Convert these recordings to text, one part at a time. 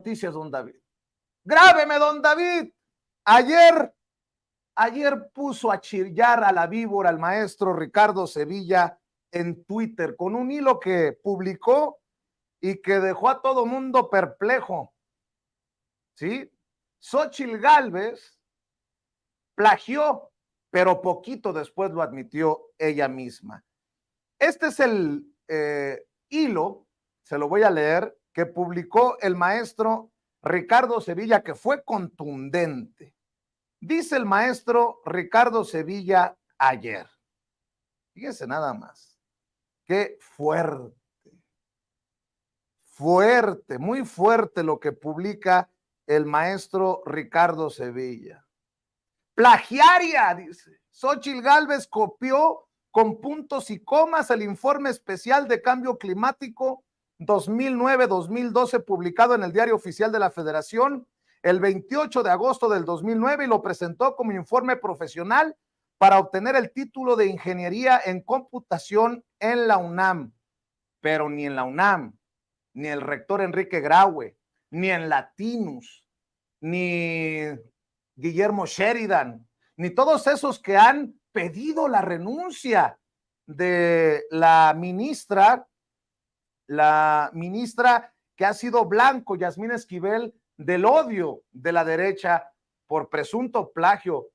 noticias, don David. Grábeme, don David. Ayer puso a chillar a la víbora el maestro Ricardo Sevilla en Twitter con un hilo que publicó y que dejó a todo mundo perplejo. ¿Sí? Xóchitl Gálvez plagió, pero poquito después lo admitió ella misma. Este es el hilo, se lo voy a leer, que publicó el maestro Ricardo Sevilla, que fue contundente. Dice el maestro Ricardo Sevilla ayer. Fíjense nada más. Qué fuerte. Fuerte, muy fuerte lo que publica el maestro Ricardo Sevilla. Plagiaria, dice. Xóchitl Gálvez copió con puntos y comas el informe especial de cambio climático 2009-2012 publicado en el Diario Oficial de la Federación el 28 de agosto del 2009 y lo presentó como informe profesional para obtener el título de Ingeniería en Computación en la UNAM. Pero ni en la UNAM, ni el rector Enrique Graue, ni en Latinus, ni Guillermo Sheridan, ni todos esos que han pedido la renuncia de la ministra que ha sido blanco, Yasmín Esquivel, del odio de la derecha por presunto plagio.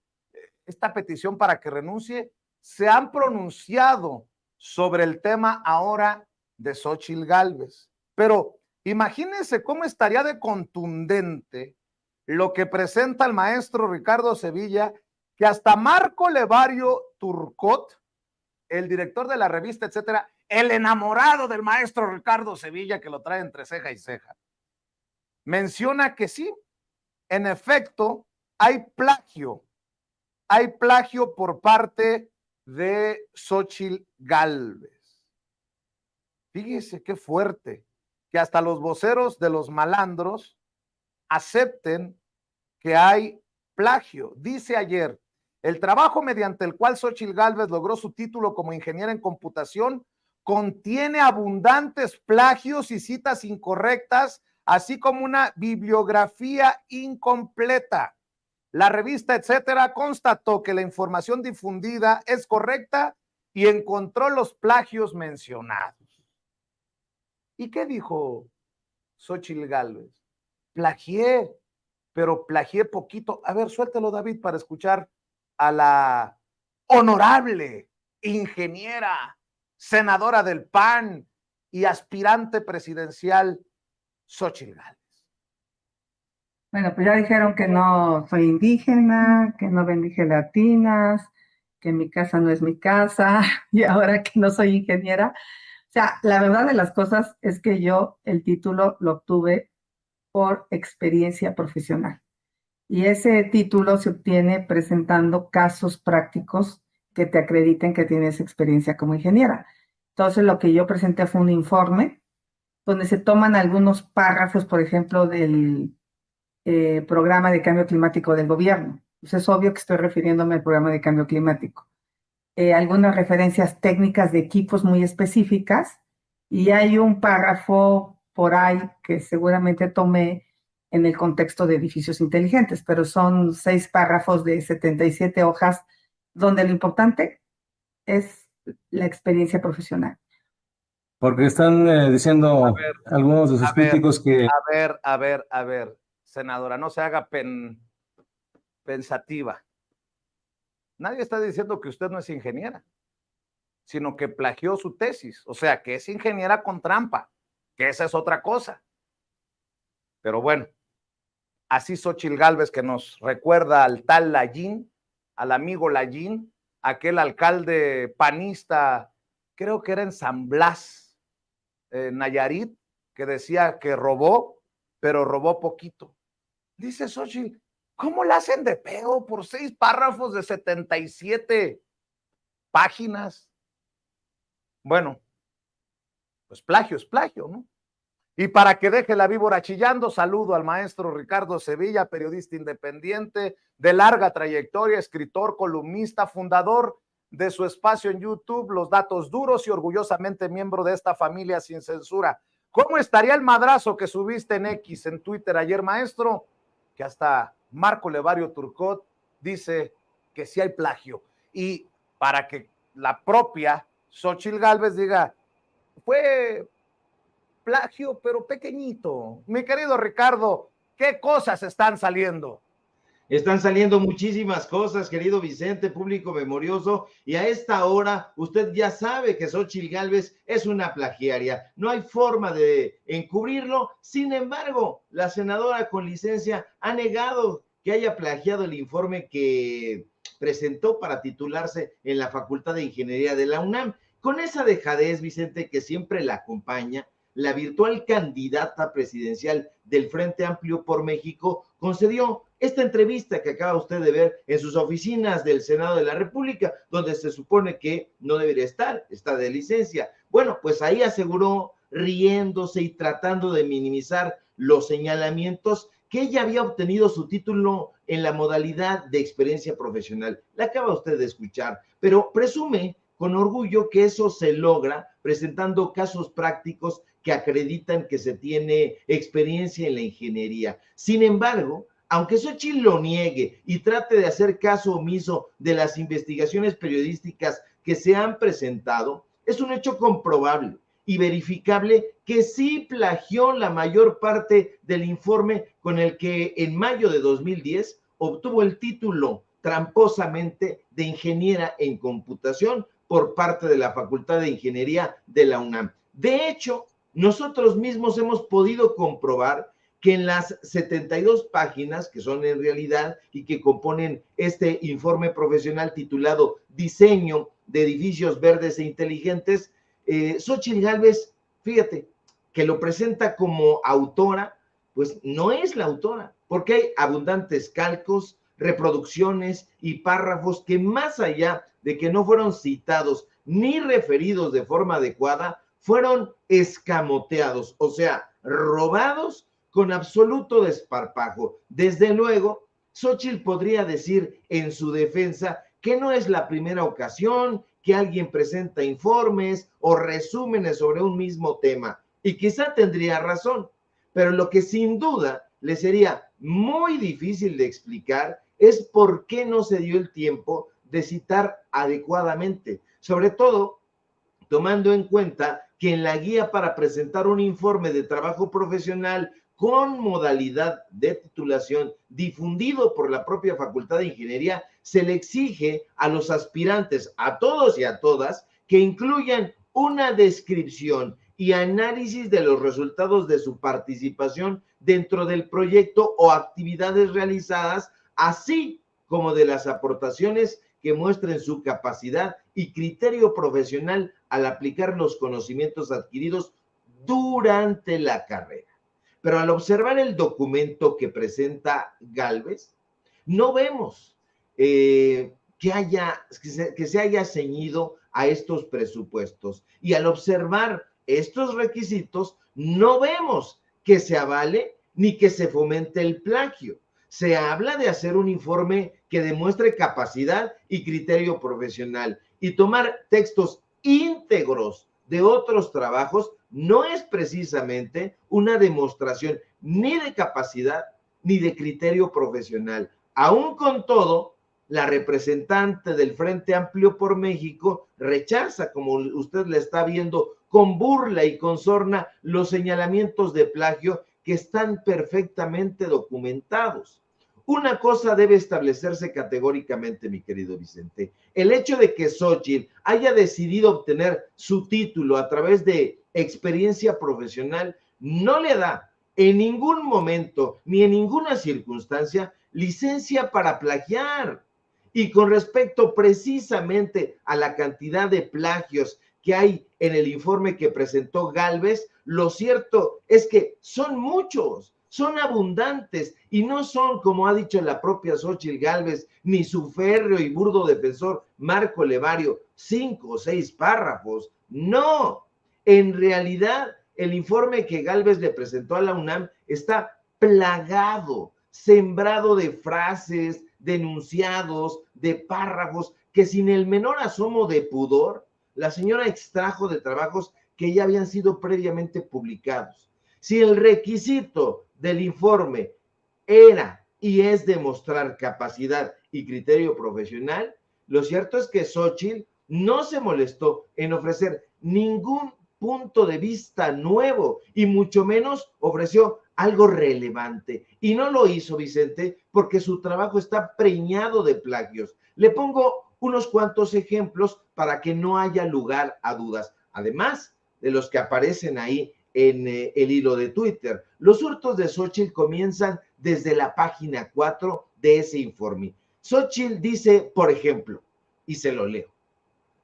Esta petición para que renuncie, se han pronunciado sobre el tema ahora de Xóchitl Gálvez. Pero imagínense cómo estaría de contundente lo que presenta el maestro Ricardo Sevilla, que hasta Marco Levario Turcot, el director de la revista, etcétera, el enamorado del maestro Ricardo Sevilla, que lo trae entre ceja y ceja, menciona que sí, en efecto, hay plagio por parte de Xóchitl Gálvez. Fíjese qué fuerte, que hasta los voceros de los malandros acepten que hay plagio. Dice ayer, el trabajo mediante el cual Xóchitl Gálvez logró su título como ingeniera en computación contiene abundantes plagios y citas incorrectas, así como una bibliografía incompleta. La revista, etcétera, constató que la información difundida es correcta y encontró los plagios mencionados. ¿Y qué dijo Xóchitl Gálvez? Plagié, pero plagié poquito. A ver, suéltelo, David, para escuchar a la honorable ingeniera, senadora del PAN y aspirante presidencial Xóchitl Gálvez. Bueno, pues ya dijeron que no soy indígena, que no bendice latinas, que mi casa no es mi casa, y ahora que no soy ingeniera. O sea, la verdad de las cosas es que yo el título lo obtuve por experiencia profesional. Y ese título se obtiene presentando casos prácticos que te acrediten que tienes experiencia como ingeniera. Entonces, lo que yo presenté fue un informe donde se toman algunos párrafos, por ejemplo, del programa de cambio climático del gobierno. Pues es obvio que estoy refiriéndome al programa de cambio climático. Algunas referencias técnicas de equipos muy específicas y hay un párrafo por ahí que seguramente tomé en el contexto de edificios inteligentes, pero son 6 párrafos de 77 hojas donde lo importante es la experiencia profesional. Porque están diciendo algunos de sus críticos que... A ver, senadora, no se haga pensativa. Nadie está diciendo que usted no es ingeniera, sino que plagió su tesis, o sea, que es ingeniera con trampa, que esa es otra cosa. Pero bueno, así Xóchitl Gálvez, que nos recuerda al tal Layín, al amigo Layín, aquel alcalde panista, creo que era en San Blas, Nayarit, que decía que robó, pero robó poquito. Dice Xóchitl, ¿cómo la hacen de pedo por 6 párrafos de 77 páginas? Bueno, pues plagio es plagio, ¿no? Y para que deje la víbora chillando, saludo al maestro Ricardo Sevilla, periodista independiente de larga trayectoria, escritor, columnista, fundador de su espacio en YouTube, Los Datos Duros, y orgullosamente miembro de esta familia sin censura. ¿Cómo estaría el madrazo que subiste en X, en Twitter ayer, maestro? Que hasta Marco Levario Turcot dice que sí hay plagio. Y para que la propia Xóchitl Gálvez diga, fue plagio, pero pequeñito. Mi querido Ricardo, ¿qué cosas están saliendo? Están saliendo muchísimas cosas, querido Vicente, público memorioso, y a esta hora usted ya sabe que Xóchitl Gálvez es una plagiaria. No hay forma de encubrirlo. Sin embargo, la senadora con licencia ha negado que haya plagiado el informe que presentó para titularse en la Facultad de Ingeniería de la UNAM. Con esa dejadez, Vicente, que siempre la acompaña, la virtual candidata presidencial del Frente Amplio por México concedió esta entrevista que acaba usted de ver en sus oficinas del Senado de la República, donde se supone que no debería estar, está de licencia. Bueno, pues ahí aseguró, riéndose y tratando de minimizar los señalamientos, que ella había obtenido su título en la modalidad de experiencia profesional. La acaba usted de escuchar, pero presume con orgullo que eso se logra presentando casos prácticos que acreditan que se tiene experiencia en la ingeniería. Sin embargo, aunque Xóchitl lo niegue y trate de hacer caso omiso de las investigaciones periodísticas que se han presentado, es un hecho comprobable y verificable que sí plagió la mayor parte del informe con el que en mayo de 2010 obtuvo el título tramposamente de ingeniera en computación por parte de la Facultad de Ingeniería de la UNAM. De hecho, nosotros mismos hemos podido comprobar que en las 72 páginas que son en realidad y que componen este informe profesional titulado Diseño de Edificios Verdes e Inteligentes, Xóchitl Gálvez, fíjate, que lo presenta como autora, pues no es la autora, porque hay abundantes calcos, reproducciones y párrafos que más allá de que no fueron citados ni referidos de forma adecuada, fueron escamoteados, o sea, robados con absoluto desparpajo. Desde luego, Xóchitl podría decir en su defensa que no es la primera ocasión que alguien presenta informes o resúmenes sobre un mismo tema, y quizá tendría razón, pero lo que sin duda le sería muy difícil de explicar es por qué no se dio el tiempo de citar adecuadamente, sobre todo tomando en cuenta que en la guía para presentar un informe de trabajo profesional con modalidad de titulación difundido por la propia Facultad de Ingeniería, se le exige a los aspirantes, a todos y a todas, que incluyan una descripción y análisis de los resultados de su participación dentro del proyecto o actividades realizadas, así como de las aportaciones que muestren su capacidad y criterio profesional al aplicar los conocimientos adquiridos durante la carrera. Pero al observar el documento que presenta Gálvez, no vemos que se haya ceñido a estos presupuestos. Y al observar estos requisitos, no vemos que se avale ni que se fomente el plagio. Se habla de hacer un informe que demuestre capacidad y criterio profesional, y tomar textos íntegros de otros trabajos no es precisamente una demostración ni de capacidad ni de criterio profesional. Aún con todo, la representante del Frente Amplio por México rechaza, como usted le está viendo, con burla y con sorna, los señalamientos de plagio que están perfectamente documentados. Una cosa debe establecerse categóricamente, mi querido Vicente. El hecho de que Xóchitl haya decidido obtener su título a través de experiencia profesional no le da en ningún momento ni en ninguna circunstancia licencia para plagiar. Y con respecto precisamente a la cantidad de plagios que hay en el informe que presentó Gálvez, lo cierto es que son muchos, son abundantes y no son, como ha dicho la propia Xóchitl Gálvez, ni su férreo y burdo defensor Marco Levario, 5 o 6 párrafos. No, en realidad el informe que Gálvez le presentó a la UNAM está plagado, sembrado de frases, de enunciados, de párrafos que sin el menor asomo de pudor, la señora extrajo de trabajos que ya habían sido previamente publicados. Si el requisito del informe era y es demostrar capacidad y criterio profesional, lo cierto es que Xóchitl no se molestó en ofrecer ningún punto de vista nuevo y mucho menos ofreció algo relevante. Y no lo hizo, Vicente, porque su trabajo está preñado de plagios. Le pongo unos cuantos ejemplos para que no haya lugar a dudas, además de los que aparecen ahí en el hilo de Twitter. Los hurtos de Xóchitl comienzan desde la página 4 de ese informe. Xóchitl dice, por ejemplo, y se lo leo: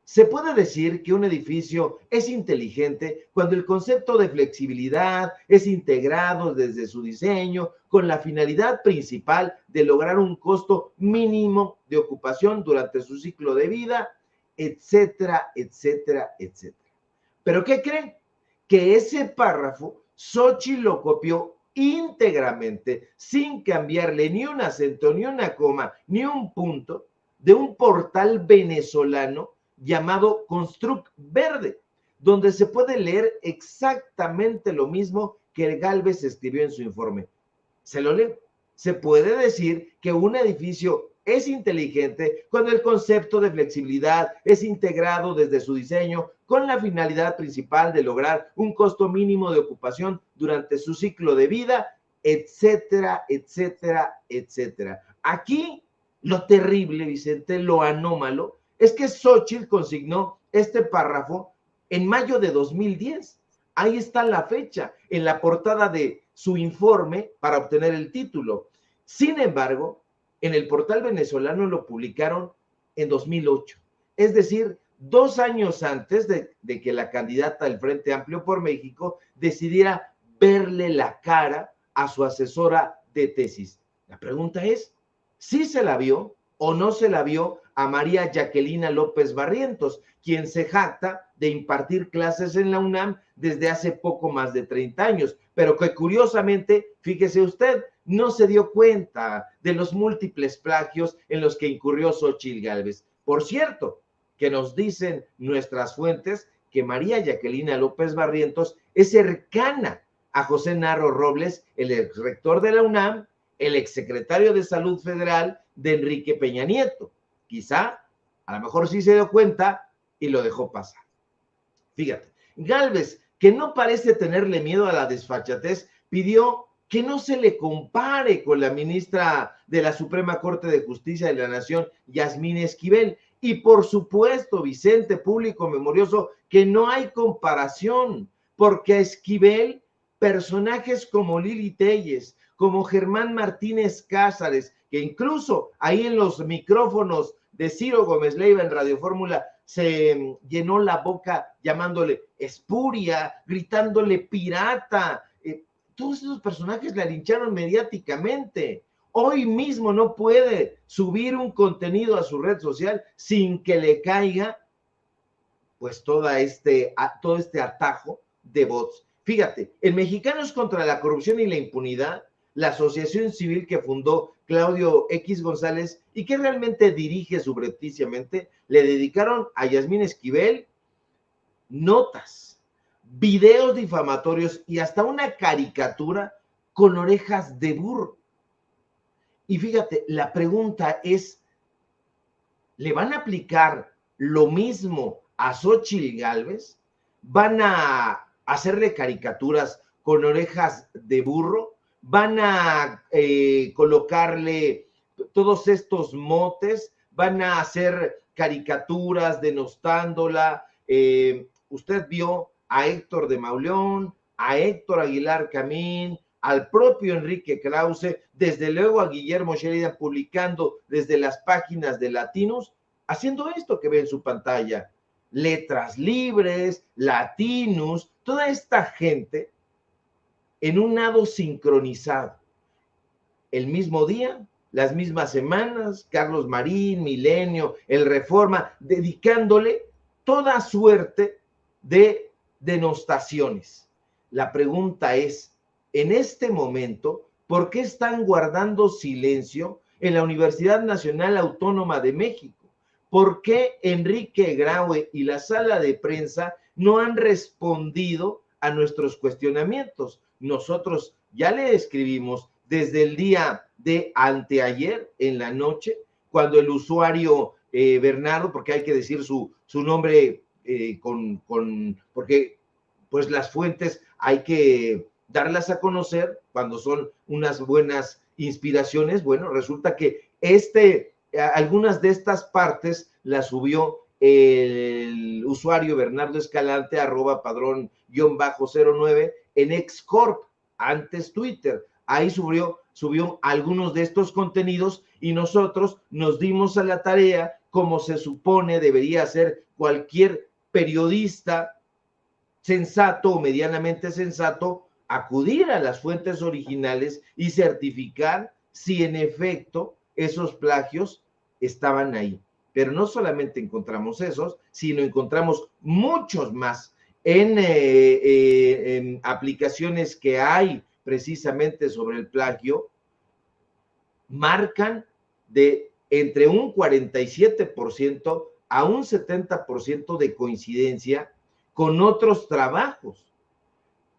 se puede decir que un edificio es inteligente cuando el concepto de flexibilidad es integrado desde su diseño con la finalidad principal de lograr un costo mínimo de ocupación durante su ciclo de vida, etcétera, etcétera, etcétera. ¿Pero qué creen? Que ese párrafo Xóchitl lo copió íntegramente, sin cambiarle ni un acento, ni una coma, ni un punto, de un portal venezolano llamado Construct Verde, donde se puede leer exactamente lo mismo que Gálvez escribió en su informe. Se lo leo. Se puede decir que un edificio es inteligente cuando el concepto de flexibilidad es integrado desde su diseño con la finalidad principal de lograr un costo mínimo de ocupación durante su ciclo de vida, etcétera, etcétera, etcétera. Aquí lo terrible, Vicente, lo anómalo, es que Xóchitl consignó este párrafo en mayo de 2010. Ahí está la fecha, en la portada de su informe para obtener el título. Sin embargo, en el portal venezolano lo publicaron en 2008, es decir, 2 años antes de que la candidata del Frente Amplio por México decidiera verle la cara a su asesora de tesis. La pregunta es, ¿sí se la vio o no se la vio a María Jacquelina López Barrientos, quien se jacta de impartir clases en la UNAM desde hace poco más de 30 años, pero que curiosamente, fíjese usted, no se dio cuenta de los múltiples plagios en los que incurrió Xóchitl Gálvez? Por cierto, que nos dicen nuestras fuentes que María Jacquelina López Barrientos es cercana a José Narro Robles, el exrector de la UNAM, el exsecretario de Salud Federal de Enrique Peña Nieto. Quizá, a lo mejor sí se dio cuenta y lo dejó pasar. Fíjate, Gálvez, que no parece tenerle miedo a la desfachatez, pidió que no se le compare con la ministra de la Suprema Corte de Justicia de la Nación, Yasmín Esquivel. Y por supuesto, Vicente, público memorioso, que no hay comparación, porque a Esquivel, personajes como Lili Téllez, como Germán Martínez Cázares, que incluso ahí en los micrófonos de Ciro Gómez Leiva en Radio Fórmula se llenó la boca llamándole espuria, gritándole pirata. Todos esos personajes la lincharon mediáticamente. Hoy mismo no puede subir un contenido a su red social sin que le caiga pues todo este atajo de bots. Fíjate, en Mexicanos contra la Corrupción y la Impunidad, la asociación civil que fundó Claudio X González y que realmente dirige subrepticiamente, le dedicaron a Yasmín Esquivel notas, videos difamatorios y hasta una caricatura con orejas de burro. Y fíjate, la pregunta es, ¿le van a aplicar lo mismo a Xóchitl Gálvez? ¿Van a hacerle caricaturas con orejas de burro? ¿Van a colocarle todos estos motes? ¿Van a hacer caricaturas denostándola? Usted vio a Héctor de Mauleón, a Héctor Aguilar Camín, al propio Enrique Krause, desde luego a Guillermo Sheridan publicando desde las páginas de Latinos, haciendo esto que ve en su pantalla. Letras Libres, Latinos, toda esta gente en un nado sincronizado. El mismo día, las mismas semanas, Carlos Marín, Milenio, El Reforma, dedicándole toda suerte de denostaciones. La pregunta es, en este momento, ¿por qué están guardando silencio en la Universidad Nacional Autónoma de México? ¿Por qué Enrique Graue y la sala de prensa no han respondido a nuestros cuestionamientos. Nosotros ya le escribimos desde el día de anteayer en la noche, cuando el usuario Bernardo, porque hay que decir su nombre porque pues las fuentes hay que darlas a conocer cuando son unas buenas inspiraciones. Bueno, resulta que algunas de estas partes las subió el usuario Bernardo Escalante, @padrón_09 en Xcorp, antes Twitter. Ahí subió algunos de estos contenidos y nosotros nos dimos a la tarea, como se supone debería hacer cualquier periodista sensato o medianamente sensato, acudir a las fuentes originales y certificar si en efecto esos plagios estaban ahí. Pero no solamente encontramos esos, sino encontramos muchos más en aplicaciones que hay precisamente sobre el plagio. Marcan de entre un 47% a un 70% de coincidencia con otros trabajos.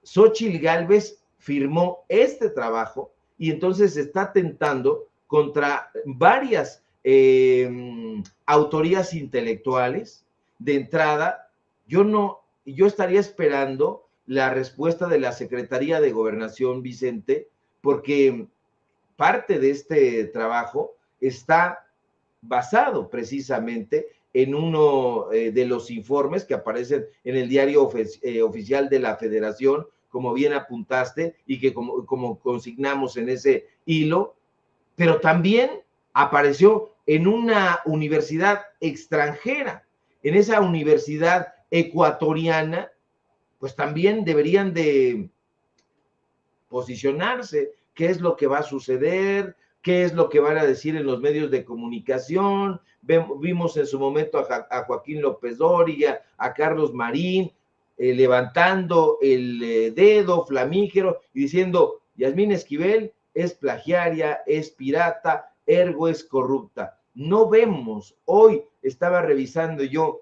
Xóchitl Gálvez firmó este trabajo y entonces está atentando contra varias autorías intelectuales. De entrada, yo estaría esperando la respuesta de la Secretaría de Gobernación, Vicente, porque parte de este trabajo está basado precisamente en uno de los informes que aparecen en el diario oficial de la Federación, como bien apuntaste, y que como consignamos en ese hilo, pero también apareció en una universidad extranjera, en esa universidad ecuatoriana, pues también deberían de posicionarse, qué es lo que va a suceder, qué es lo que van a decir en los medios de comunicación. Vimos en su momento a Joaquín López Dóriga, a Carlos Marín, levantando el dedo flamígero y diciendo, Yasmín Esquivel es plagiaria, es pirata, ergo es corrupta. No vemos, hoy estaba revisando yo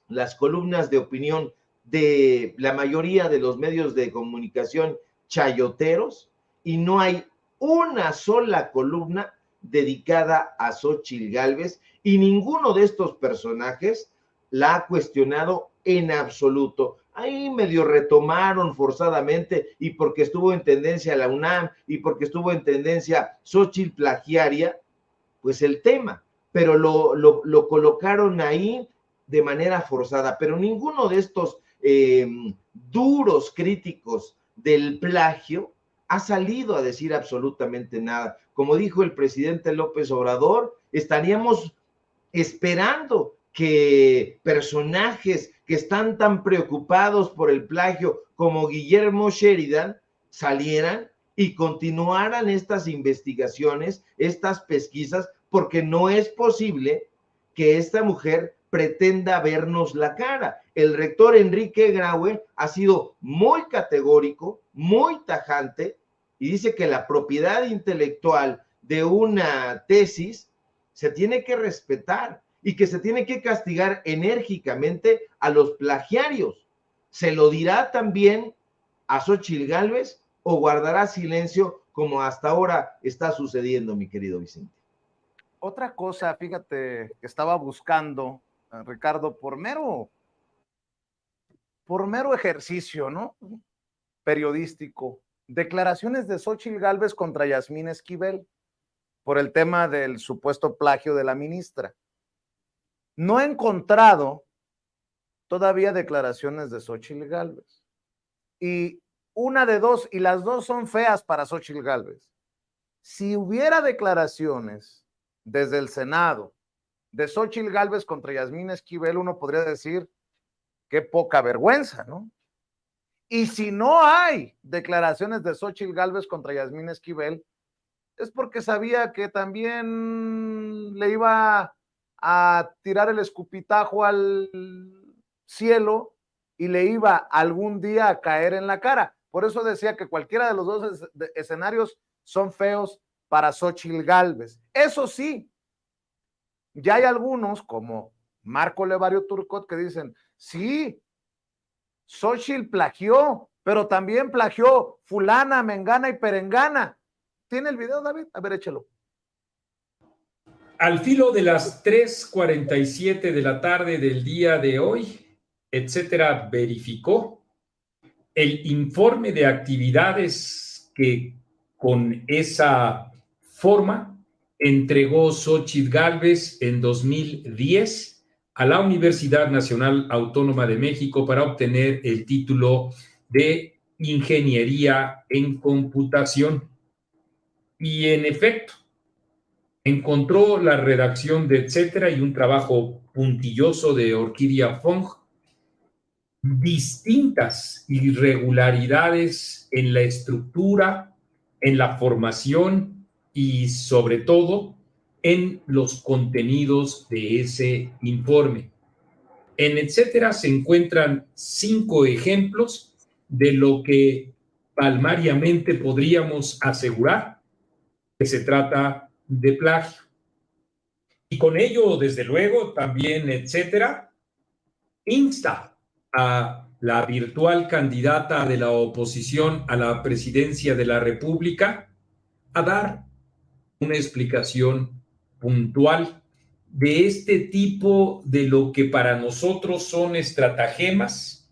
las columnas de opinión de la mayoría de los medios de comunicación chayoteros y no hay una sola columna dedicada a Xóchitl Gálvez y ninguno de estos personajes la ha cuestionado en absoluto. Ahí medio retomaron forzadamente y porque estuvo en tendencia la UNAM y porque estuvo en tendencia Xóchitl plagiaria, pues el tema, pero lo colocaron ahí de manera forzada, pero ninguno de estos duros críticos del plagio ha salido a decir absolutamente nada. Como dijo el presidente López Obrador, estaríamos esperando que personajes que están tan preocupados por el plagio como Guillermo Sheridan salieran y continuaran estas investigaciones, estas pesquisas, porque no es posible que esta mujer pretenda vernos la cara. El rector Enrique Graue ha sido muy categórico, muy tajante, y dice que la propiedad intelectual de una tesis se tiene que respetar y que se tiene que castigar enérgicamente a los plagiarios. ¿Se lo dirá también a Xóchitl Gálvez o guardará silencio como hasta ahora está sucediendo, mi querido Vicente? Otra cosa, fíjate, que estaba buscando, Ricardo, por mero ejercicio, ¿no? Periodístico, declaraciones de Xóchitl Gálvez contra Yasmín Esquivel por el tema del supuesto plagio de la ministra. No he encontrado todavía declaraciones de Xóchitl Gálvez. Y una de dos, y las dos son feas para Xóchitl Gálvez. Si hubiera declaraciones desde el Senado de Xóchitl Gálvez contra Yasmín Esquivel, uno podría decir qué poca vergüenza, ¿no? Y si no hay declaraciones de Xóchitl Gálvez contra Yasmín Esquivel, es porque sabía que también le iba a tirar el escupitajo al cielo y le iba algún día a caer en la cara. Por eso decía que cualquiera de los dos escenarios son feos para Xóchitl Gálvez. Eso sí, ya hay algunos como Marco Levario Turcot que dicen, sí, Xóchitl plagió, pero también plagió fulana, mengana y perengana. ¿Tiene el video, David? A ver, échelo. Al filo de las 3:47 de la tarde del día de hoy, etcétera, verificó el informe de actividades que con esa forma entregó Xóchitl Gálvez en 2010 a la Universidad Nacional Autónoma de México para obtener el título de Ingeniería en Computación. Y en efecto, encontró la redacción de etcétera y un trabajo puntilloso de Orquídea Fong, distintas irregularidades en la estructura, en la formación y sobre todo en los contenidos de ese informe. En etcétera se encuentran 5 ejemplos de lo que palmariamente podríamos asegurar que se trata de plagio. Y con ello, desde luego, también, etcétera, insta a la virtual candidata de la oposición a la presidencia de la República a dar una explicación puntual de este tipo de lo que para nosotros son estratagemas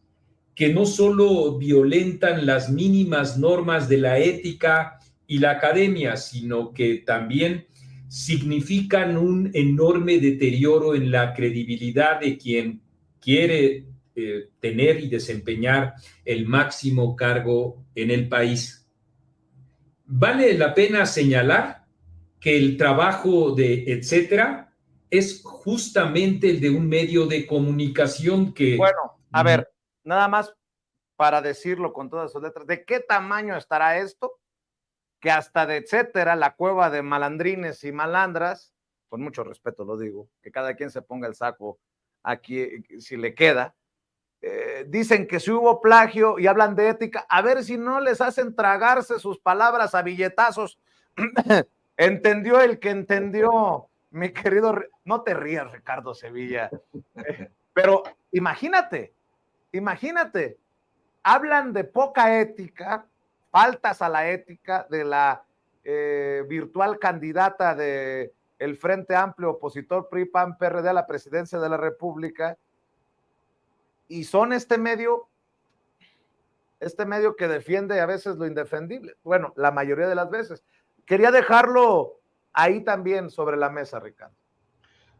que no solo violentan las mínimas normas de la ética y la academia, sino que también significan un enorme deterioro en la credibilidad de quien quiere tener y desempeñar el máximo cargo en el país. Vale la pena señalar que el trabajo de etcétera es justamente el de un medio de comunicación que... Bueno, a ver, nada más para decirlo con todas sus letras, ¿de qué tamaño estará esto? Que hasta de etcétera, la cueva de malandrines y malandras, con mucho respeto lo digo, que cada quien se ponga el saco aquí si le queda, dicen que si hubo plagio y hablan de ética, a ver si no les hacen tragarse sus palabras a billetazos. Entendió el que entendió, mi querido, no te rías, Ricardo Sevilla, pero imagínate, hablan de poca ética, faltas a la ética de la virtual candidata de el Frente Amplio opositor PRI-PAN-PRD a la presidencia de la República, y son este medio que defiende a veces lo indefendible, bueno, la mayoría de las veces. Quería dejarlo ahí también sobre la mesa, Ricardo.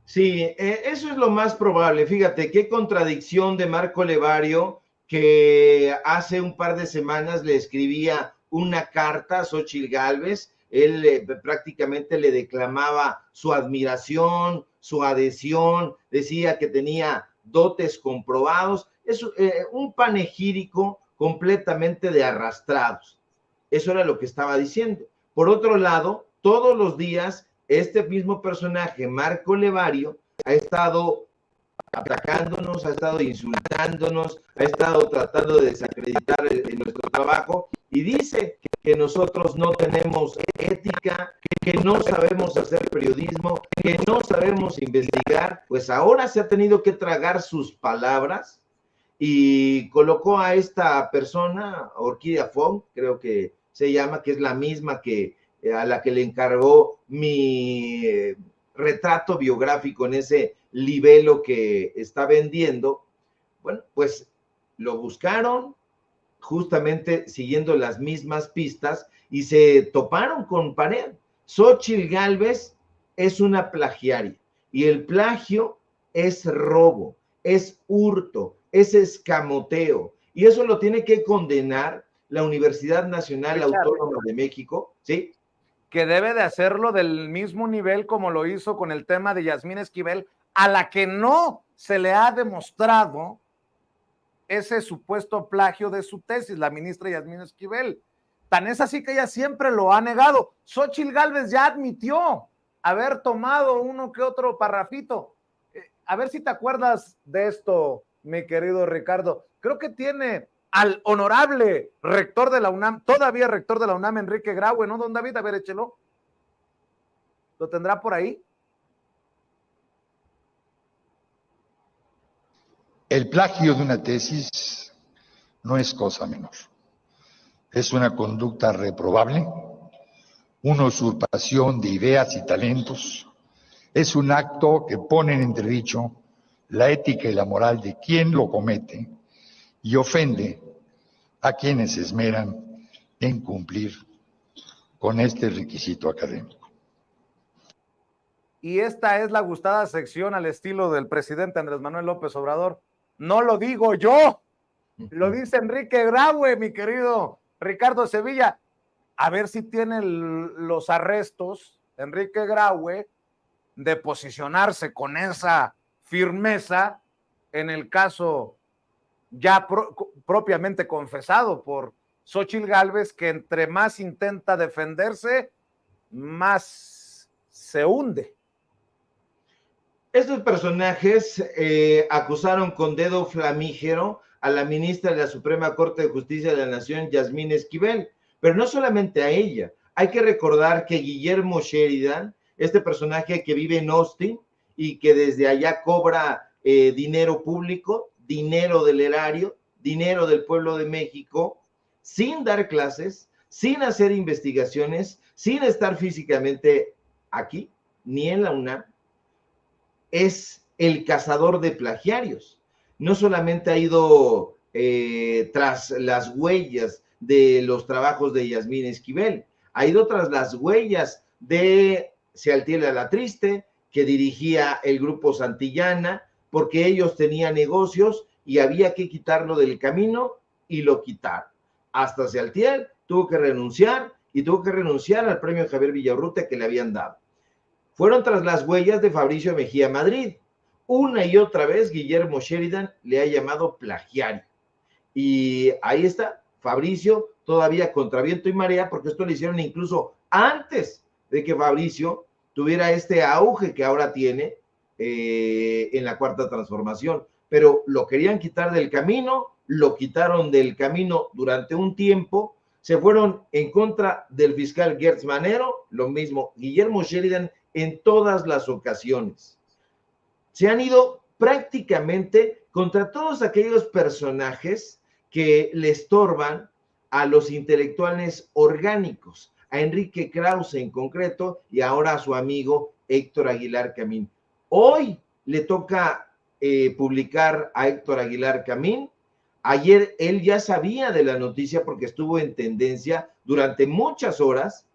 Sí, eso es lo más probable. Fíjate, qué contradicción de Marco Levario, que hace un par de semanas le escribía una carta a Xóchitl Gálvez. Él prácticamente le declamaba su admiración, su adhesión, decía que tenía dotes comprobados. Es un panegírico completamente de arrastrados. Eso era lo que estaba diciendo. Por otro lado, todos los días este mismo personaje, Marco Levario, ha estado atacándonos, ha estado insultándonos, ha estado tratando de desacreditar nuestro trabajo y dice que nosotros no tenemos ética, que no sabemos hacer periodismo, que no sabemos investigar. Pues ahora se ha tenido que tragar sus palabras y colocó a esta persona, Orquídea Fong, creo que se llama, que es la misma que a la que le encargó mi retrato biográfico en ese libelo que está vendiendo. Bueno, pues lo buscaron justamente siguiendo las mismas pistas y se toparon con pared. Xóchitl Gálvez es una plagiaria y el plagio es robo, es hurto, es escamoteo, y eso lo tiene que condenar la Universidad Nacional Autónoma de México, ¿sí? Que debe de hacerlo del mismo nivel como lo hizo con el tema de Yasmín Esquivel, a la que no se le ha demostrado ese supuesto plagio de su tesis, la ministra Yasmín Esquivel. Tan es así que ella siempre lo ha negado. Xóchitl Gálvez ya admitió haber tomado uno que otro parrafito. A ver si te acuerdas de esto, mi querido Ricardo. Creo que tiene al honorable rector de la UNAM, todavía rector de la UNAM, Enrique Graue, ¿no, don David? A ver, échelo. ¿Lo tendrá por ahí? El plagio de una tesis no es cosa menor. Es una conducta reprobable, una usurpación de ideas y talentos. Es un acto que pone en entredicho la ética y la moral de quien lo comete y ofende a quienes se esmeran en cumplir con este requisito académico. Y esta es la gustada sección al estilo del presidente Andrés Manuel López Obrador. No lo digo yo, lo dice Enrique Graue, mi querido Ricardo Sevilla. A ver si tiene los arrestos, Enrique Graue, de posicionarse con esa firmeza en el caso ya propiamente confesado por Xóchitl Gálvez, que entre más intenta defenderse, más se hunde. Estos personajes acusaron con dedo flamígero a la ministra de la Suprema Corte de Justicia de la Nación, Yasmín Esquivel, pero no solamente a ella. Hay que recordar que Guillermo Sheridan, este personaje que vive en Austin y que desde allá cobra dinero público, dinero del erario, dinero del pueblo de México, sin dar clases, sin hacer investigaciones, sin estar físicamente aquí, ni en la UNAM, es el cazador de plagiarios. No solamente ha ido tras las huellas de los trabajos de Yasmín Esquivel, ha ido tras las huellas de Sealtiel Alatriste, que dirigía el grupo Santillana, porque ellos tenían negocios y había que quitarlo del camino y lo quitaron. Hasta Sealtiel tuvo que renunciar y tuvo que renunciar al premio Javier Villaurrutia que le habían dado. Fueron tras las huellas de Fabricio Mejía Madrid. Una y otra vez Guillermo Sheridan le ha llamado plagiario. Y ahí está, Fabricio todavía contra viento y marea, porque esto lo hicieron incluso antes de que Fabricio tuviera este auge que ahora tiene en la Cuarta Transformación. Pero lo querían quitar del camino, lo quitaron del camino durante un tiempo, se fueron en contra del fiscal Gertz Manero, lo mismo Guillermo Sheridan en todas las ocasiones. Se han ido prácticamente contra todos aquellos personajes que le estorban a los intelectuales orgánicos, a Enrique Krause en concreto y ahora a su amigo Héctor Aguilar Camín. Hoy le toca publicar a Héctor Aguilar Camín. Ayer él ya sabía de la noticia porque estuvo en tendencia durante muchas horas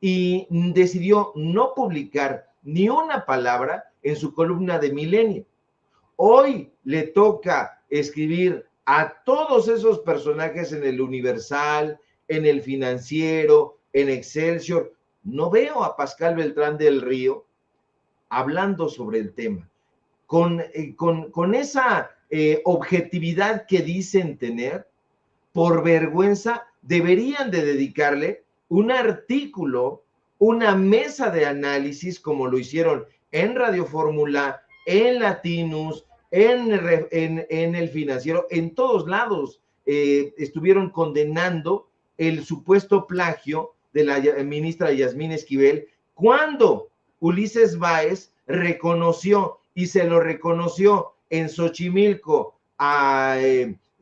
y decidió no publicar ni una palabra en su columna de Milenio. Hoy le toca escribir a todos esos personajes en el Universal, en el Financiero, en Excelsior. No veo a Pascal Beltrán del Río hablando sobre el tema, con esa objetividad que dicen tener. Por vergüenza deberían de dedicarle un artículo, una mesa de análisis, como lo hicieron en Radio Fórmula, en Latinus, en el Financiero, en todos lados estuvieron condenando el supuesto plagio de la ministra Yasmín Esquivel, cuando Ulises Báez reconoció, y se lo reconoció en Xochimilco a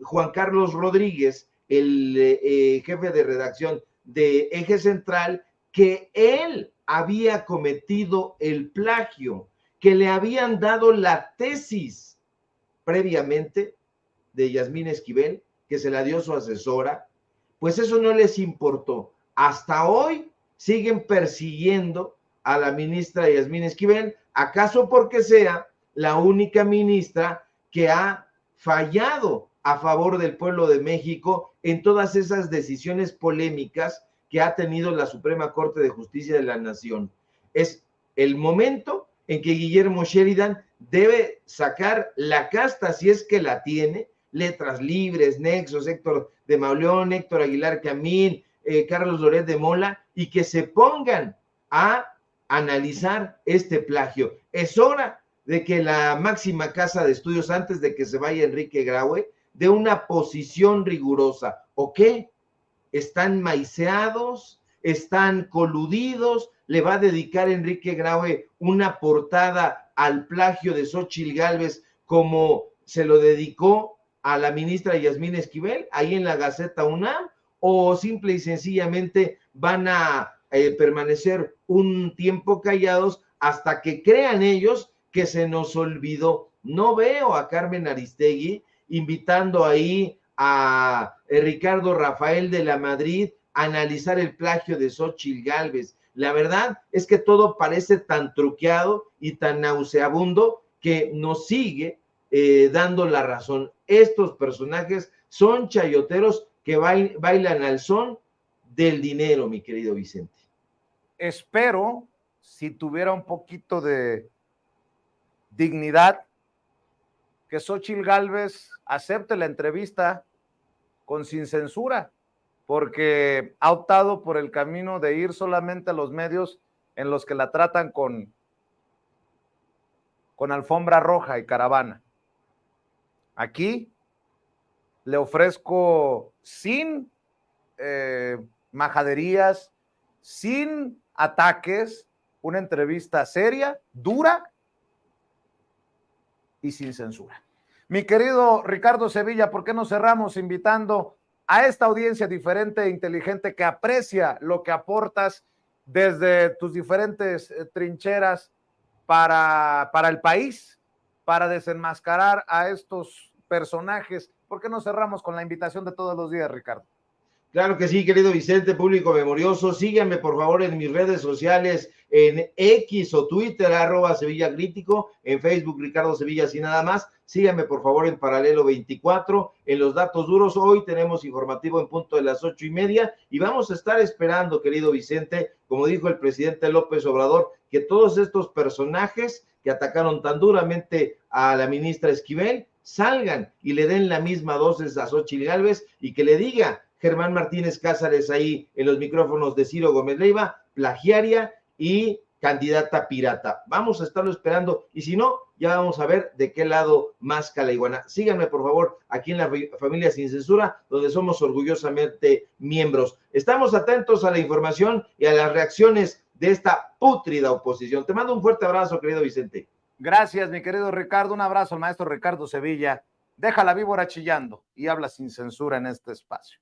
Juan Carlos Rodríguez, el jefe de redacción de Eje Central, que él había cometido el plagio, que le habían dado la tesis previamente de Yasmín Esquivel, que se la dio su asesora. Pues eso no les importó. Hasta hoy siguen persiguiendo a la ministra Yasmín Esquivel, acaso porque sea la única ministra que ha fallado a favor del pueblo de México en todas esas decisiones polémicas que ha tenido la Suprema Corte de Justicia de la Nación. Es el momento en que Guillermo Sheridan debe sacar la casta, si es que la tiene, Letras Libres, Nexos, Héctor de Mauleón, Héctor Aguilar Camín, Carlos Loret de Mola, y que se pongan a analizar este plagio. Es hora de que la máxima casa de estudios, antes de que se vaya Enrique Graue, dé una posición rigurosa. ¿O qué? ¿Están maiceados? ¿Están coludidos? ¿Le va a dedicar Enrique Graue una portada al plagio de Xóchitl Gálvez como se lo dedicó a la ministra Yasmín Esquivel ahí en la Gaceta UNAM, o simple y sencillamente van a permanecer un tiempo callados hasta que crean ellos que se nos olvidó. No veo a Carmen Aristegui invitando ahí a Ricardo Rafael de la Madrid a analizar el plagio de Xóchitl Gálvez. La verdad es que todo parece tan truqueado y tan nauseabundo que nos sigue dando la razón. Estos personajes son chayoteros que bailan al son del dinero, mi querido Vicente. Espero, si tuviera un poquito de dignidad, que Xóchitl Gálvez acepte la entrevista sin censura, porque ha optado por el camino de ir solamente a los medios en los que la tratan con alfombra roja y caravana. Aquí le ofrezco sin majaderías, sin ataques, una entrevista seria, dura y sin censura. Mi querido Ricardo Sevilla, ¿por qué no cerramos invitando a esta audiencia diferente e inteligente que aprecia lo que aportas desde tus diferentes trincheras para el país, para desenmascarar a estos personajes? ¿Por qué no cerramos con la invitación de todos los días, Ricardo? Claro que sí, querido Vicente, público memorioso. Síganme, por favor, en mis redes sociales, en X o Twitter, @Sevilla Crítico, en Facebook, Ricardo Sevilla, sin nada más. Síganme, por favor, en Paralelo 24, en los datos duros. Hoy tenemos informativo en punto de las 8:30 y vamos a estar esperando, querido Vicente, como dijo el presidente López Obrador, que todos estos personajes que atacaron tan duramente a la ministra Esquivel salgan y le den la misma dosis a Xóchitl Gálvez y que le diga Germán Martínez Cázares ahí en los micrófonos de Ciro Gómez Leiva, plagiaria y candidata pirata. Vamos a estarlo esperando y si no, ya vamos a ver de qué lado más la iguana. Síganme, por favor, aquí en la familia Sin Censura, donde somos orgullosamente miembros. Estamos atentos a la información y a las reacciones de esta pútrida oposición. Te mando un fuerte abrazo, querido Vicente. Gracias, mi querido Ricardo. Un abrazo al maestro Ricardo Sevilla. Deja la víbora chillando y habla sin censura en este espacio.